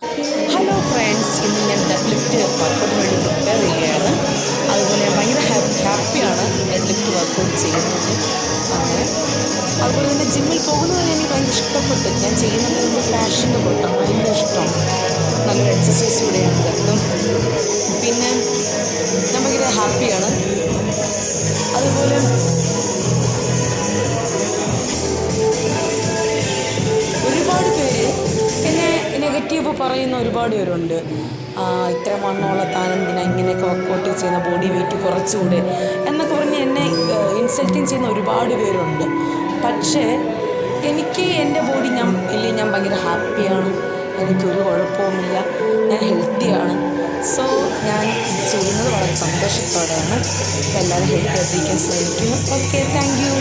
Hello friends, ഇന്ന് ഞാൻ dead lift വർക്കൗട്ടിന് വേണ്ടി പ്രിപ്പയർ ചെയ്യുകയാണ്. അതുപോലെ ഞാൻ ഭയങ്കര ഹാപ്പിയാണ് ഡെഡ് ലിഫ്റ്റ് വർക്കൗട്ട് ചെയ്യുന്നത്. അങ്ങനെ അതുപോലെ തന്നെ ജിമ്മിൽ പോകുന്നത് എനിക്ക് ഭയങ്കര ഇഷ്ടപ്പെട്ടു. ഞാൻ ചെയ്യുന്നത് എൻ്റെ പാഷൻ്റെ പുറത്താണ്, ഭയങ്കര ഇഷ്ടമാണ്. നല്ലൊരു എക്സസൈസ് കൂടെയാണ് ഇതൊക്കെ. പിന്നെ ഞാൻ ഭയങ്കര ഹാപ്പിയാണ്. അതുപോലെ ഒരുപാട് പേര് എന്നെ നെഗറ്റീവ് പറയുന്ന ഒരുപാട് പേരുണ്ട്. ഇത്ര വണ്ണമുള്ള താനെന്തിനാ ഇങ്ങനെയൊക്കെ വർക്കൗട്ട് ചെയ്യുന്ന, ബോഡി വെയിറ്റ് കുറച്ചുകൂടെ എന്നൊക്കെ പറഞ്ഞ് എന്നെ ഇൻസൾട്ടിങ് ചെയ്യുന്ന ഒരുപാട് പേരുണ്ട്. പക്ഷേ എനിക്ക് എൻ്റെ ബോഡി ഞാൻ ഭയങ്കര ഹാപ്പിയാണ്. എനിക്കൊരു കുഴപ്പവുമില്ല, ഞാൻ ഹെൽത്തിയാണ്. സോ ഞാൻ ചെയ്യുന്നത് വളരെ സന്തോഷത്തോടെയാണ്. എല്ലാവരും ഹെൽത്തി ആയിട്ടിരിക്കാൻ ശ്രമിക്കുന്നു. Okay, thank you.